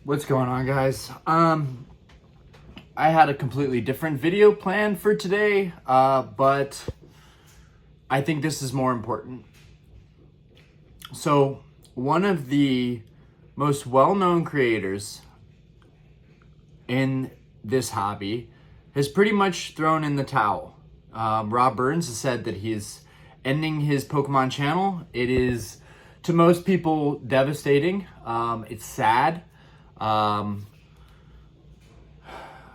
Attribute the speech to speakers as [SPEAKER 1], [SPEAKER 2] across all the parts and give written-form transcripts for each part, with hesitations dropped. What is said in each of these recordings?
[SPEAKER 1] What's going on, guys? I had a completely different video planned for today, but I think this is more important. So, one of the most well-known creators in this hobby has pretty much thrown in the towel. Rob Burns has said that he's ending his Pokemon channel. It is, to most people, devastating. It's sad. I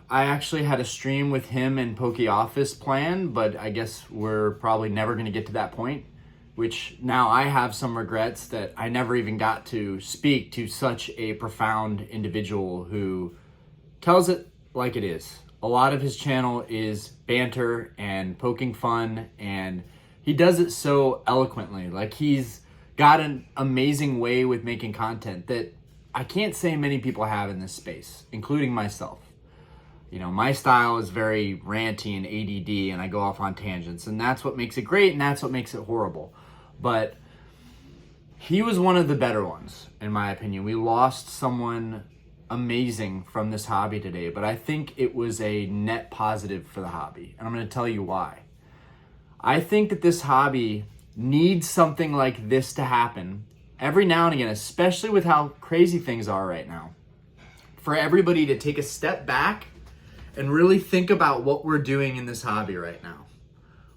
[SPEAKER 1] actually had a stream with him and Poke Office planned, but I guess we're probably never going to get to that point, which now I have some regrets that I never even got to speak to such a profound individual who tells it like it is. A lot of his channel is banter and poking fun, and he does it so eloquently. Like, he's got an amazing way with making content that I can't say many people have in this space, including myself. You know, my style is very ranty and ADD, and I go off on tangents, and that's what makes it great, and that's what makes it horrible. But he was one of the better ones, in my opinion. We lost someone amazing from this hobby today, but I think it was a net positive for the hobby, and I'm going to tell you why. I think that this hobby needs something like this to happen every now and again, especially with how crazy things are right now, for everybody to take a step back and really think about what we're doing in this hobby right now,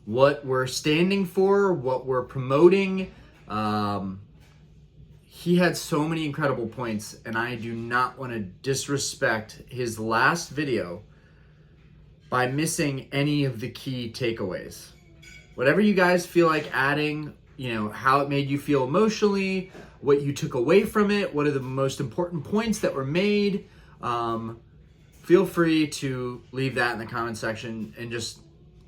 [SPEAKER 1] what we're standing for, what we're promoting. He had so many incredible points, and I do not want to disrespect his last video by missing any of the key takeaways. Whatever you guys feel like adding, you know, how it made you feel emotionally, what you took away from it, what are the most important points that were made, feel free to leave that in the comment section and just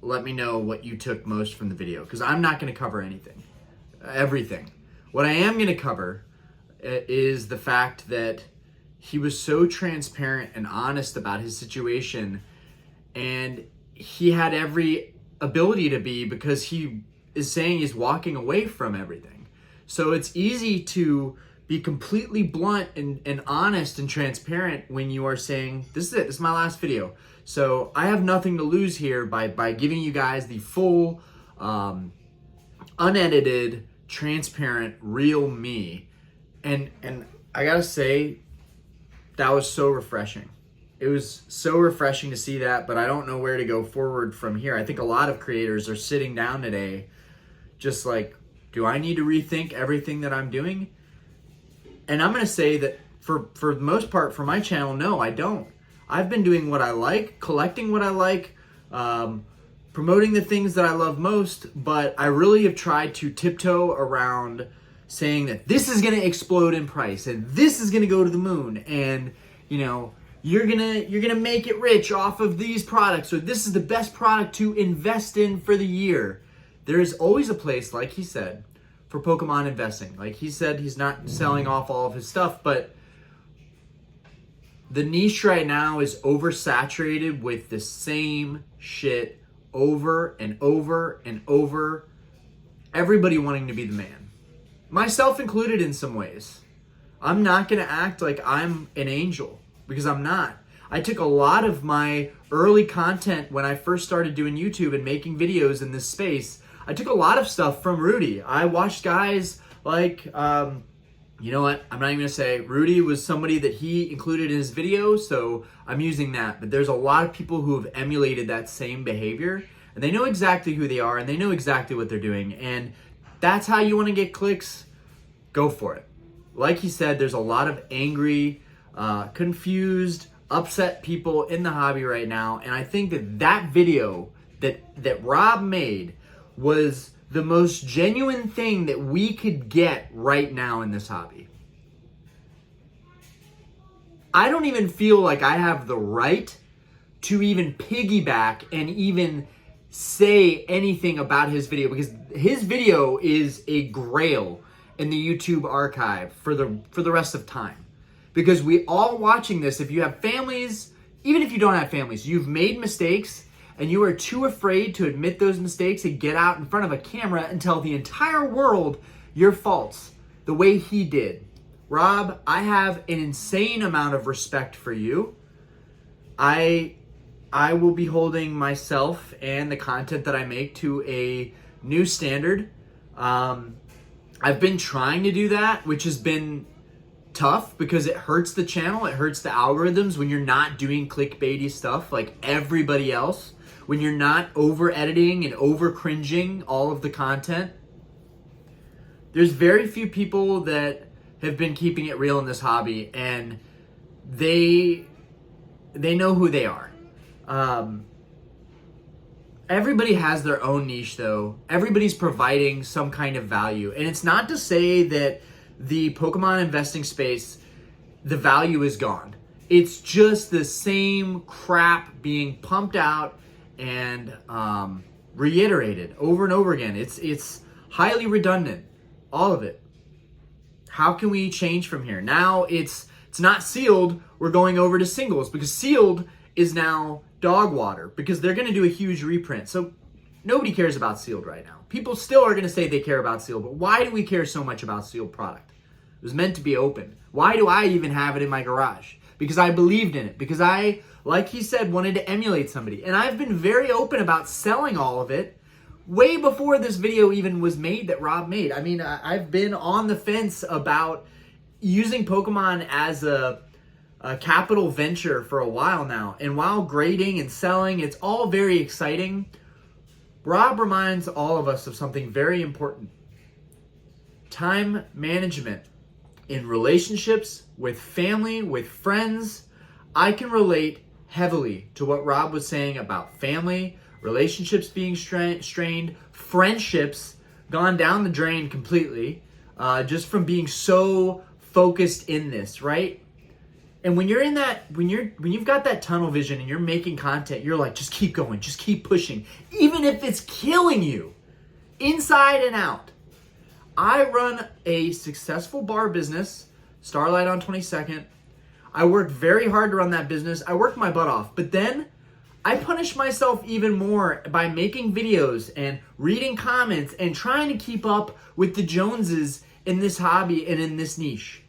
[SPEAKER 1] let me know what you took most from the video, because I'm not going to cover everything. What I am going to cover is the fact that he was so transparent and honest about his situation, and he had every ability to be, because he is saying he's walking away from everything. So it's easy to be completely blunt and honest and transparent when you are saying, this is it, this is my last video. So I have nothing to lose here by giving you guys the full, unedited, transparent, real me. And I gotta say, that was so refreshing. It was so refreshing to see that, but I don't know where to go forward from here. I think a lot of creators are sitting down today just like, do I need to rethink everything that I'm doing? And I'm going to say that for the most part, for my channel, no, I don't. I've been doing what I like, collecting what I like, promoting the things that I love most, but I really have tried to tiptoe around saying that this is going to explode in price, and this is going to go to the moon, and, you know, you're gonna make it rich off of these products, or this is the best product to invest in for the year. There is always a place, like he said, for Pokemon investing. Like he said, he's not selling off all of his stuff, but the niche right now is oversaturated with the same shit over and over and over. Everybody wanting to be the man. Myself included in some ways. I'm not gonna act like I'm an angel, because I'm not. I took a lot of my early content when I first started doing YouTube and making videos in this space. I took a lot of stuff from Rudy. I watched guys like, you know what? I'm not even gonna say. Rudy was somebody that he included in his video, so I'm using that. But there's a lot of people who have emulated that same behavior, and they know exactly who they are, and they know exactly what they're doing. And that's how you wanna get clicks, go for it. Like he said, there's a lot of angry, confused, upset people in the hobby right now, and I think that video that Rob made was the most genuine thing that we could get right now in this hobby. I don't even feel like I have the right to even piggyback and even say anything about his video, because his video is a grail in the YouTube archive for the rest of time. Because we all watching this, if you have families, even if you don't have families, you've made mistakes, and you are too afraid to admit those mistakes and get out in front of a camera and tell the entire world your faults the way he did. Rob, I have an insane amount of respect for you. I will be holding myself and the content that I make to a new standard. I've been trying to do that, which has been tough because it hurts the channel. It hurts the algorithms when you're not doing clickbaity stuff like everybody else, when you're not over editing and over cringing all of the content. There's very few people that have been keeping it real in this hobby, and they know who they are. Everybody has their own niche, though. Everybody's providing some kind of value. And it's not to say that the Pokemon investing space, the value is gone. It's just the same crap being pumped out and reiterated over and over again. It's highly redundant, all of it. How can we change from here? Now it's not sealed. We're going over to singles because sealed is now dog water because they're going to do a huge reprint. So nobody cares about sealed right now. People still are going to say they care about sealed, but why do we care so much about sealed product? It was meant to be open. Why do I even have it in my garage? Because I believed in it. Because I, like he said, wanted to emulate somebody. And I've been very open about selling all of it way before this video even was made that Rob made. I mean, I've been on the fence about using Pokemon as a capital venture for a while now. And while grading and selling, it's all very exciting. Rob reminds all of us of something very important. Time management in relationships, with family, with friends. I can relate heavily to what Rob was saying about family, relationships being strained, friendships gone down the drain completely, just from being so focused in this, right? And when you're in that, when you've got that tunnel vision and you're making content, you're like, just keep going, just keep pushing, even if it's killing you, inside and out. I run a successful bar business, Starlight on 22nd. I worked very hard to run that business. I worked my butt off, but then I punish myself even more by making videos and reading comments and trying to keep up with the Joneses in this hobby and in this niche.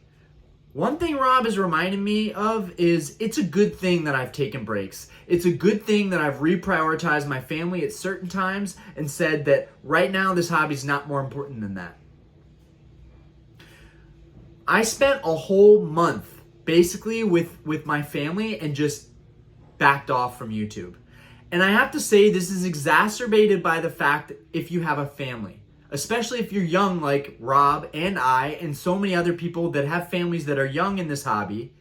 [SPEAKER 1] One thing Rob is reminding me of is it's a good thing that I've taken breaks. It's a good thing that I've reprioritized my family at certain times and said that right now this hobby is not more important than that. I spent a whole month basically with my family and just backed off from YouTube. And I have to say this is exacerbated by the fact that if you have a family, especially if you're young like Rob and I and so many other people that have families that are young in this hobby,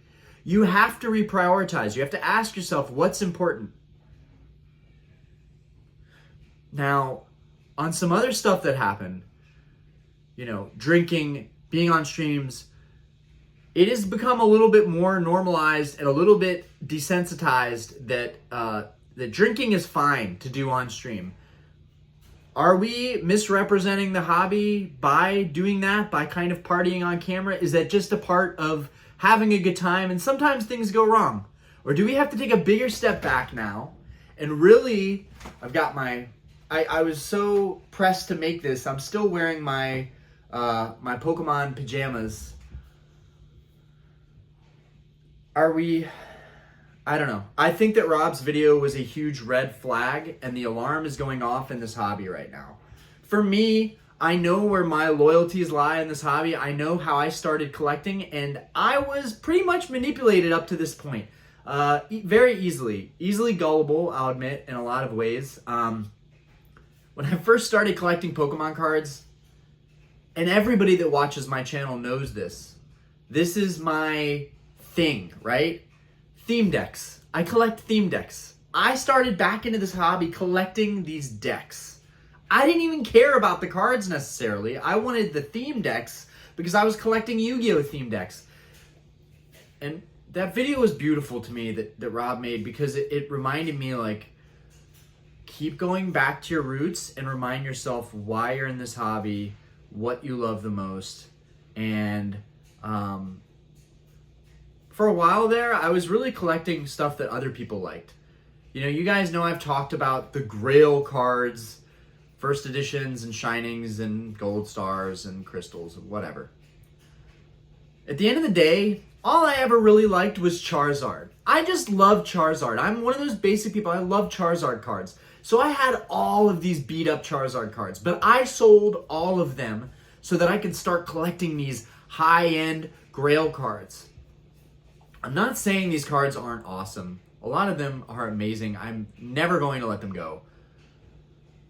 [SPEAKER 1] you have to reprioritize. You have to ask yourself what's important. Now, on some other stuff that happened, drinking, being on streams, it has become a little bit more normalized and a little bit desensitized that drinking is fine to do on stream. Are we misrepresenting the hobby by doing that, by kind of partying on camera? Is that just a part of having a good time and sometimes things go wrong? Or do we have to take a bigger step back now and really, I was so pressed to make this. I'm still wearing my Pokemon pajamas. I don't know. I think that Rob's video was a huge red flag and the alarm is going off in this hobby right now. For me, I know where my loyalties lie in this hobby. I know how I started collecting and I was pretty much manipulated up to this point. Very easily gullible, I'll admit, in a lot of ways. When I first started collecting Pokemon cards, and everybody that watches my channel knows this is my thing, right? Theme decks. I collect theme decks. I started back into this hobby collecting these decks. I didn't even care about the cards necessarily. I wanted the theme decks because I was collecting Yu-Gi-Oh! Theme decks. And that video was beautiful to me that Rob made because it reminded me, like, keep going back to your roots and remind yourself why you're in this hobby, what you love the most. And for a while there, I was really collecting stuff that other people liked. You guys know I've talked about the Grail cards, first editions and shinings and gold stars and crystals and whatever. At the end of the day, all I ever really liked was Charizard. I just love Charizard. I'm one of those basic people. I love Charizard cards. So I had all of these beat up Charizard cards, but I sold all of them so that I could start collecting these high-end Grail cards. I'm not saying these cards aren't awesome. A lot of them are amazing. I'm never going to let them go.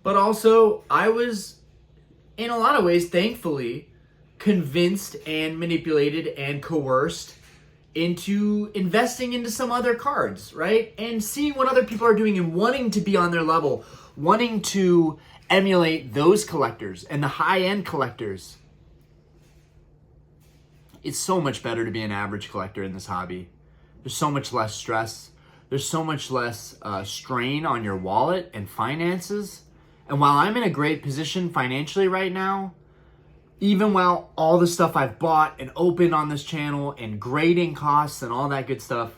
[SPEAKER 1] But also, I was, in a lot of ways, thankfully, convinced and manipulated and coerced into investing into some other cards, right? And seeing what other people are doing and wanting to be on their level, wanting to emulate those collectors and the high-end collectors. It's so much better to be an average collector in this hobby. There's so much less stress. There's so much less strain on your wallet and finances. And while I'm in a great position financially right now, even while all the stuff I've bought and opened on this channel and grading costs and all that good stuff,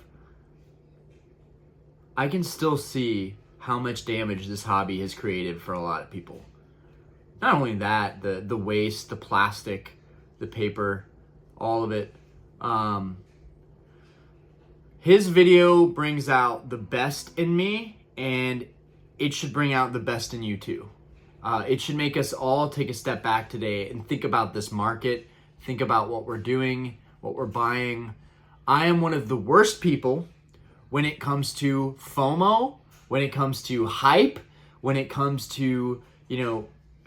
[SPEAKER 1] I can still see how much damage this hobby has created for a lot of people. Not only that, the waste, the plastic, the paper, all of it. His video brings out the best in me, and it should bring out the best in you too. It should make us all take a step back today and think about this market, think about what we're doing, what we're buying. I am one of the worst people when it comes to FOMO, when it comes to hype, when it comes to,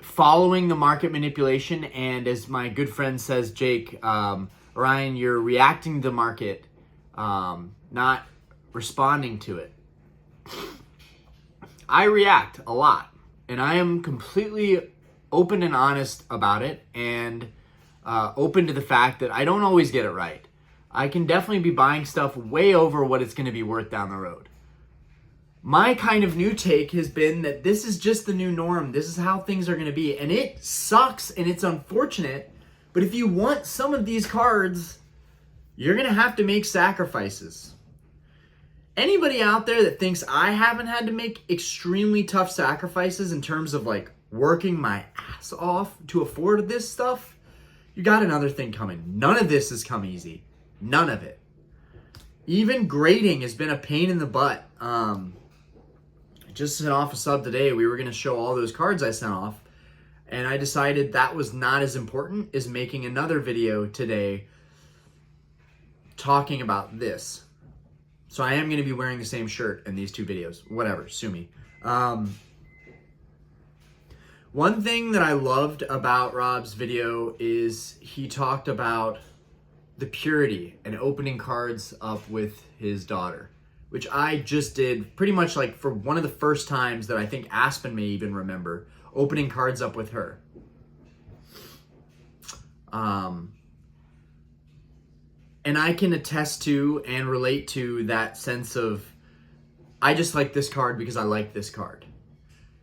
[SPEAKER 1] following the market manipulation. And as my good friend says, Jake, Ryan, you're reacting to the market, not responding to it. I react a lot. And I am completely open and honest about it, and open to the fact that I don't always get it right. I can definitely be buying stuff way over what it's going to be worth down the road. My kind of new take has been that this is just the new norm. This is how things are going to be. And it sucks and it's unfortunate. But if you want some of these cards, you're going to have to make sacrifices. Anybody out there that thinks I haven't had to make extremely tough sacrifices in terms of working my ass off to afford this stuff, you got another thing coming. None of this has come easy. None of it. Even grading has been a pain in the butt. I just sent off a sub today. We were going to show all those cards I sent off, and I decided that was not as important as making another video today talking about this. So I am going to be wearing the same shirt in these two videos. Whatever, sue me. One thing that I loved about Rob's video is he talked about the purity and opening cards up with his daughter, which I just did pretty much for one of the first times that I think Aspen may even remember, opening cards up with her. And I can attest to and relate to that sense of, I just like this card because I like this card.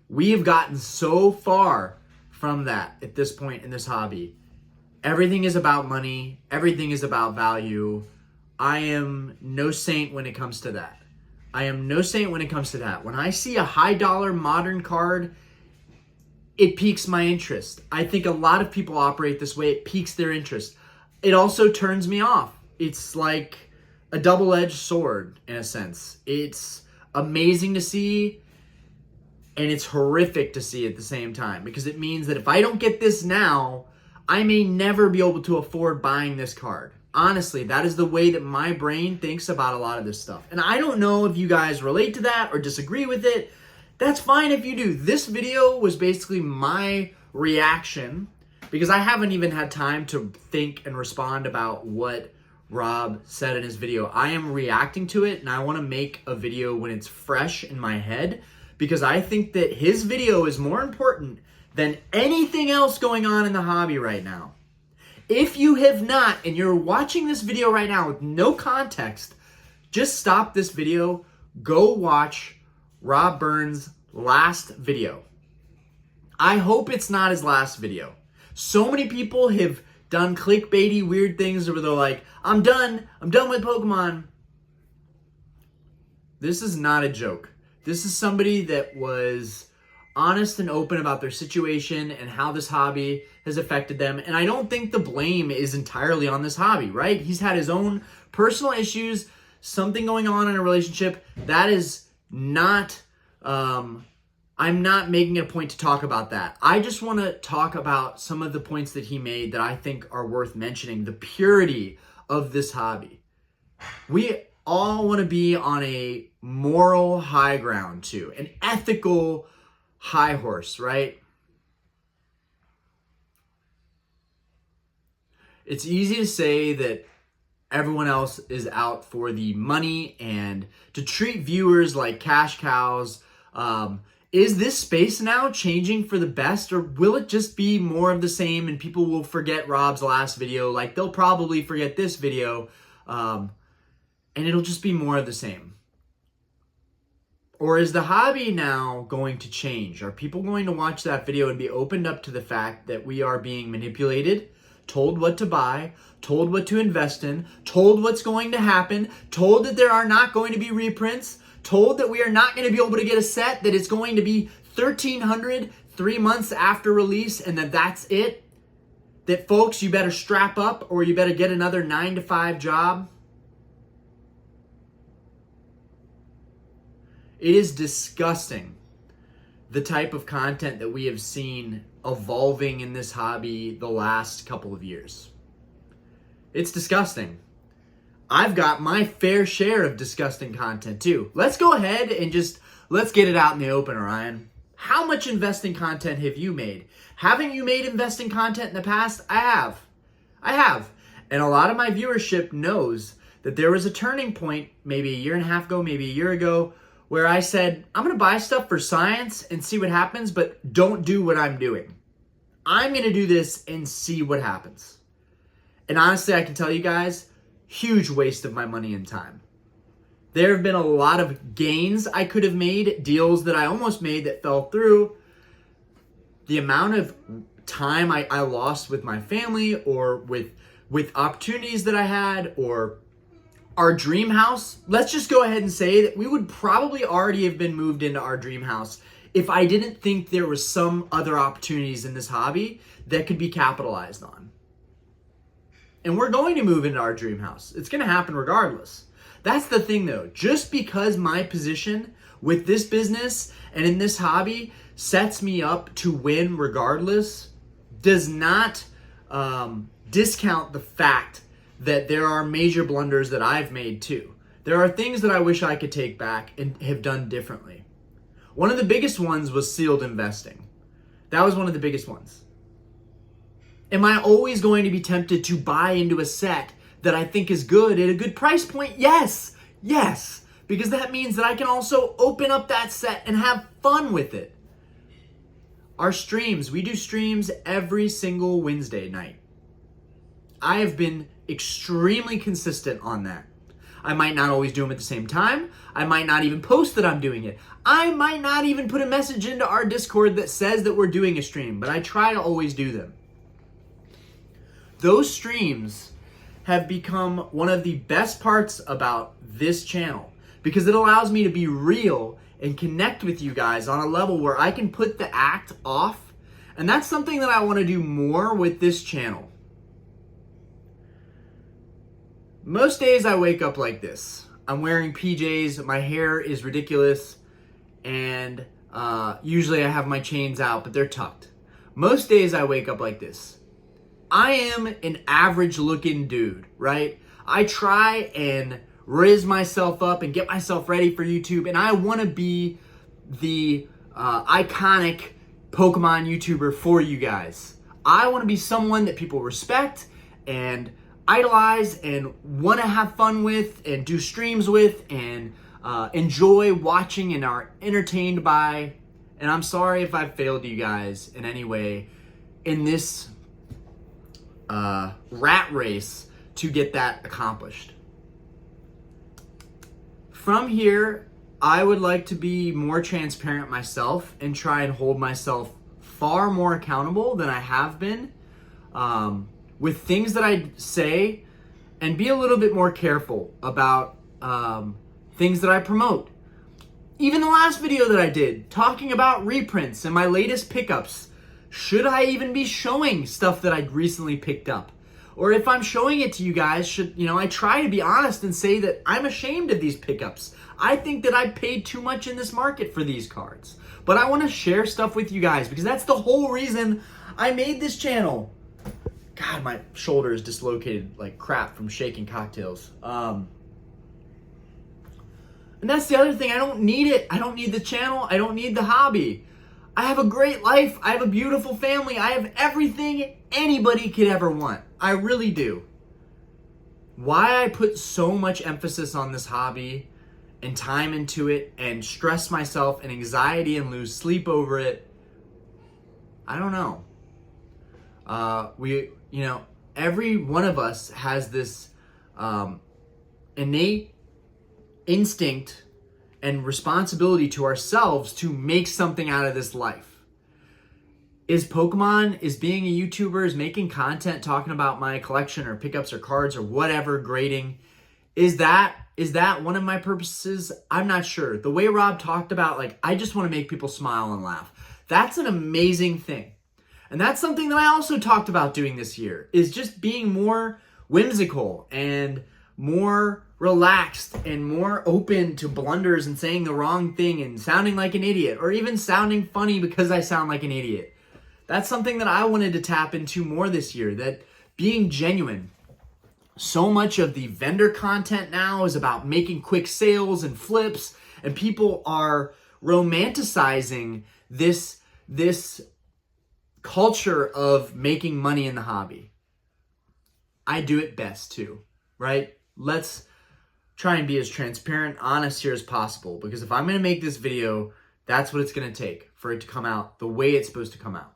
[SPEAKER 1] We have gotten so far from that at this point in this hobby. Everything is about money. Everything is about value. I am no saint when it comes to that. I am no saint when it comes to that. When I see a high dollar modern card, it piques my interest. I think a lot of people operate this way. It piques their interest. It also turns me off. It's like a double-edged sword in a sense. It's amazing to see, and it's horrific to see at the same time, because it means that if I don't get this now, I may never be able to afford buying this card. Honestly, that is the way that my brain thinks about a lot of this stuff. And I don't know if you guys relate to that or disagree with it. That's fine if you do. This video was basically my reaction, because I haven't even had time to think and respond about what Rob said in his video. I am reacting to it, and I want to make a video when it's fresh in my head, because I think that his video is more important than anything else going on in the hobby right now. If you have not, and you're watching this video right now with no context, just stop this video, go watch Rob Burns' last video. I hope it's not his last video. So many people have done clickbaity weird things where they're like, I'm done with Pokemon. This is not a joke. This is somebody that was honest and open about their situation and how this hobby has affected them. And I don't think the blame is entirely on this hobby, right? He's had his own personal issues, something going on in a relationship. That is not, I'm not making it a point to talk about that. I just want to talk about some of the points that he made that I think are worth mentioning. The purity of this hobby. We all want to be on a moral high ground too, an ethical high horse, right? It's easy to say that everyone else is out for the money and to treat viewers like cash cows. Is this space now changing for the best, or will it just be more of the same and people will forget Rob's last video like they'll probably forget this video, and it'll just be more of the same? Or is the hobby now going to change? Are people going to watch that video and be opened up to the fact that we are being manipulated, told what to buy, told what to invest in, told what's going to happen, told that there are not going to be reprints, told that we are not going to be able to get a set, that it's going to be $1,300 3 months after release, and that's it? That, folks, you better strap up or you better get another 9-to-5 job? It is disgusting, the type of content that we have seen evolving in this hobby the last couple of years. It's disgusting. I've got my fair share of disgusting content too. Let's go ahead and let's get it out in the open, Ryan. How much investing content have you made? Haven't you made investing content in the past? I have. And a lot of my viewership knows that there was a turning point maybe a year and a half ago, maybe a year ago, where I said, I'm going to buy stuff for science and see what happens, but don't do what I'm doing. I'm going to do this and see what happens. And honestly, I can tell you guys, huge waste of my money and time. There have been a lot of gains I could have made, deals that I almost made that fell through. The amount of time I lost with my family or with opportunities that I had, or our dream house, let's just go ahead and say that we would probably already have been moved into our dream house if I didn't think there was some other opportunities in this hobby that could be capitalized on. And we're going to move into our dream house. It's going to happen regardless. That's the thing though. Just because my position with this business and in this hobby sets me up to win regardless does not discount the fact that there are major blunders that I've made too. There are things that I wish I could take back and have done differently. One of the biggest ones was sealed investing. That was one of the biggest ones. Am I always going to be tempted to buy into a set that I think is good at a good price point? Yes, because that means that I can also open up that set and have fun with it. Our streams, we do streams every single Wednesday night. I have been extremely consistent on that. I might not always do them at the same time. I might not even post that I'm doing it. I might not even put a message into our Discord that says that we're doing a stream, but I try to always do them. Those streams have become one of the best parts about this channel because it allows me to be real and connect with you guys on a level where I can put the act off. And that's something that I want to do more with this channel. Most days I wake up like this. I'm wearing PJs, my hair is ridiculous, and usually I have my chains out, but they're tucked. Most days I wake up like this. I am an average looking dude, right? I try and riz myself up and get myself ready for YouTube, and I want to be the iconic Pokemon YouTuber for you guys. I want to be someone that people respect and idolize and want to have fun with and do streams with and enjoy watching and are entertained by. And I'm sorry if I've failed you guys in any way in this rat race to get that accomplished. From here, I would like to be more transparent myself and try and hold myself far more accountable than I have been with things that I say, and be a little bit more careful about things that I promote. Even the last video that I did, talking about reprints and my latest pickups. Should I even be showing stuff that I recently picked up? Or if I'm showing it to you guys, I try to be honest and say that I'm ashamed of these pickups. I think that I paid too much in this market for these cards. But I want to share stuff with you guys because that's the whole reason I made this channel. God, my shoulder is dislocated like crap from shaking cocktails. And that's the other thing. I don't need it. I don't need the channel. I don't need the hobby. I have a great life. I have a beautiful family. I have everything anybody could ever want. I really do. Why I put so much emphasis on this hobby and time into it and stress myself and anxiety and lose sleep over it, I don't know. Every one of us has this innate instinct and responsibility to ourselves to make something out of this life. Is Pokemon, is being a YouTuber, is making content talking about my collection or pickups or cards or whatever, grading, is that one of my purposes? I'm not sure. The way Rob talked about, I just want to make people smile and laugh. That's an amazing thing. And that's something that I also talked about doing this year, is just being more whimsical and more relaxed and more open to blunders and saying the wrong thing and sounding like an idiot, or even sounding funny because I sound like an idiot. That's something that I wanted to tap into more this year, that being genuine. So much of the vendor content now is about making quick sales and flips, and people are romanticizing this culture of making money in the hobby. I do it best too, right? Let's try and be as transparent, honest here as possible, because if I'm going to make this video, that's what it's going to take for it to come out the way it's supposed to come out.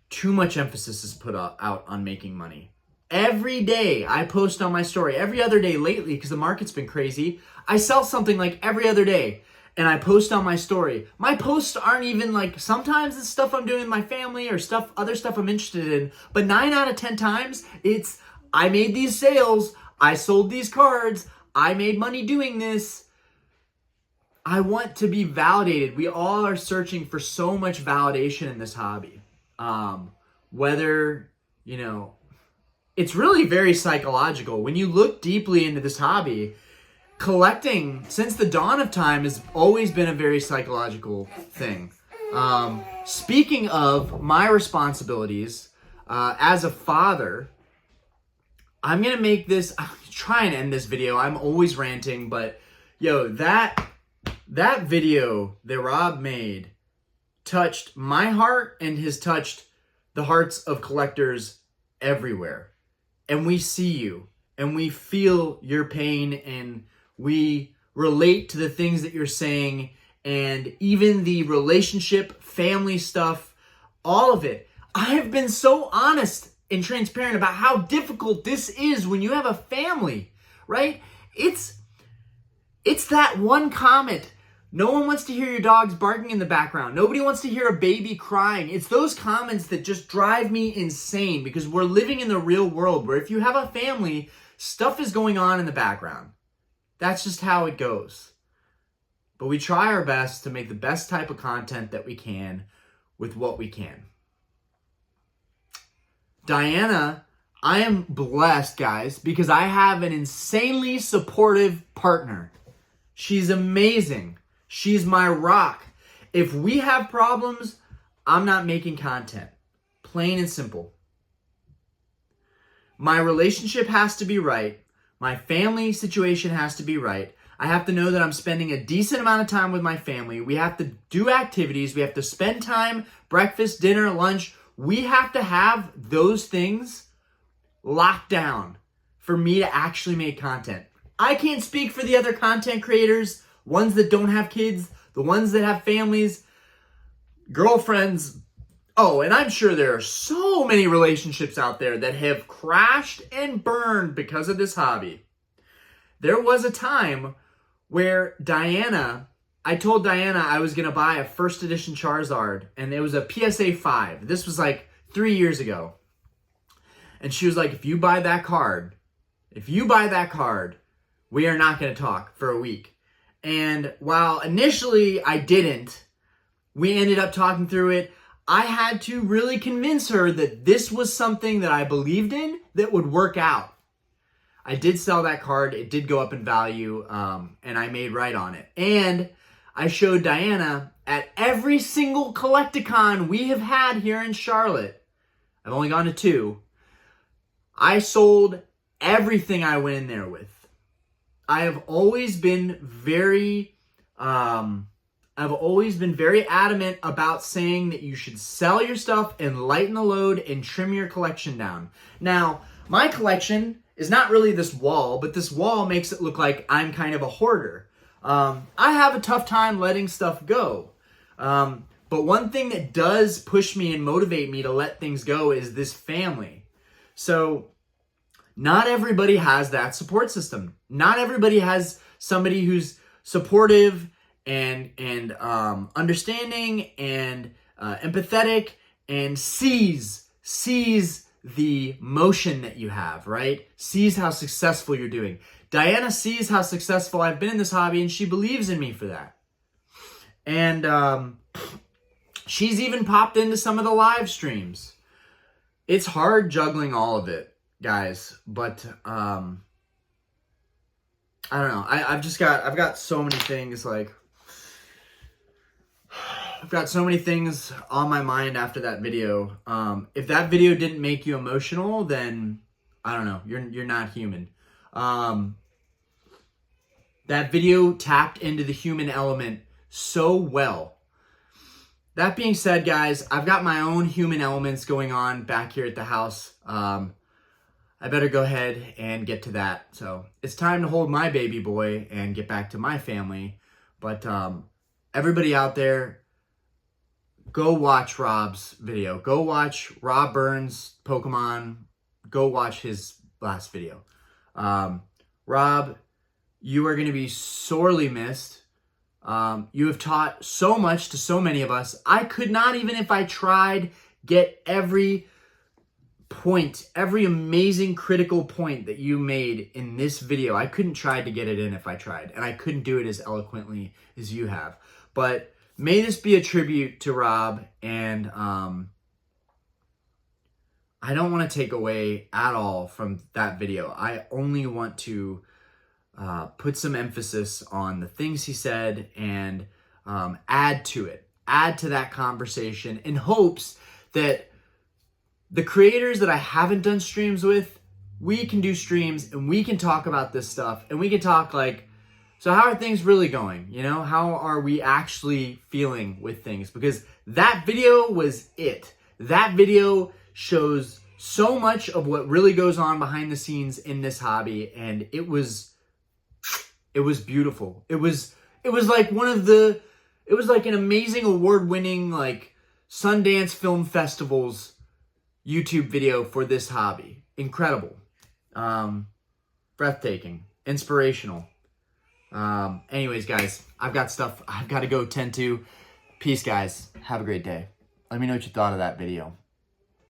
[SPEAKER 1] Too much emphasis is put out on making money. Every day I post on my story, every other day lately, because the market's been crazy, I sell something like every other day, and I post on my story. My posts aren't even sometimes it's stuff I'm doing with my family or other stuff I'm interested in, but 9 out of 10 times it's, I made these sales, I sold these cards, I made money doing this. I want to be validated. We all are searching for so much validation in this hobby. It's really very psychological. When you look deeply into this hobby, collecting since the dawn of time has always been a very psychological thing. Speaking of my responsibilities as a father, I'm trying to end this video. I'm always ranting, but that video that Rob made touched my heart and has touched the hearts of collectors everywhere. And we see you and we feel your pain and we relate to the things that you're saying, and even the relationship, family stuff, all of it. I have been so honest and transparent about how difficult this is when you have a family, right? It's that one comment. No one wants to hear your dogs barking in the background. Nobody wants to hear a baby crying. It's those comments that just drive me insane, because we're living in the real world where if you have a family, stuff is going on in the background. That's just how it goes. But we try our best to make the best type of content that we can with what we can. Diana, I am blessed, guys, because I have an insanely supportive partner. She's amazing. She's my rock. If we have problems, I'm not making content. Plain and simple. My relationship has to be right. My family situation has to be right. I have to know that I'm spending a decent amount of time with my family. We have to do activities. We have to spend time, breakfast, dinner, lunch. We have to have those things locked down for me to actually make content. I can't speak for the other content creators, ones that don't have kids, the ones that have families, girlfriends. Oh, and I'm sure there are so many relationships out there that have crashed and burned because of this hobby. There was a time where I told Diana I was going to buy a first edition Charizard, and it was a PSA 5. This was 3 years ago. And she was like, if you buy that card, we are not going to talk for a week. And while initially I didn't, we ended up talking through it. I had to really convince her that this was something that I believed in that would work out. I did sell that card. It did go up in value, and I made right on it. And I showed Diana at every single Collecticon we have had here in Charlotte. I've only gone to 2. I sold everything I went in there with. I have always been very adamant about saying that you should sell your stuff and lighten the load and trim your collection down. Now, my collection is not really this wall, but this wall makes it look like I'm kind of a hoarder. I have a tough time letting stuff go. But one thing that does push me and motivate me to let things go is this family. So not everybody has that support system. Not everybody has somebody who's supportive and understanding and empathetic and sees the motion that you have, right? Sees how successful you're doing. Diana sees how successful I've been in this hobby, and she believes in me for that. And she's even popped into some of the live streams. It's hard juggling all of it, guys, but I don't know. I've got so many things, like, I've got so many things on my mind after that video. If that video didn't make you emotional, then I don't know. You're not human. That video tapped into the human element so well. That being said, guys, I've got my own human elements going on back here at the house. I better go ahead and get to that. So it's time to hold my baby boy and get back to my family. But everybody out there, go watch Rob's video. Go watch Rob Burns' Pokemon. Go watch his last video. Rob, you are going to be sorely missed. You have taught so much to so many of us. I could not, even if I tried, get every point, every amazing critical point that you made in this video. I couldn't try to get it in if I tried, and I couldn't do it as eloquently as you have. But may this be a tribute to Rob, and I don't want to take away at all from that video. I only want to put some emphasis on the things he said and add to it, add to that conversation in hopes that the creators that I haven't done streams with, we can do streams and we can talk about this stuff, and we can talk like, so how are things really going? You know, how are we actually feeling with things? Because that video was it. That video shows so much of what really goes on behind the scenes in this hobby, and it was beautiful. It was like it was like an amazing award-winning, like, Sundance Film Festival's YouTube video for this hobby. Incredible. Breathtaking. Inspirational. Anyways, guys, I've got stuff I've got to go tend to. Peace, guys. Have a great day. Let me know what you thought of that video.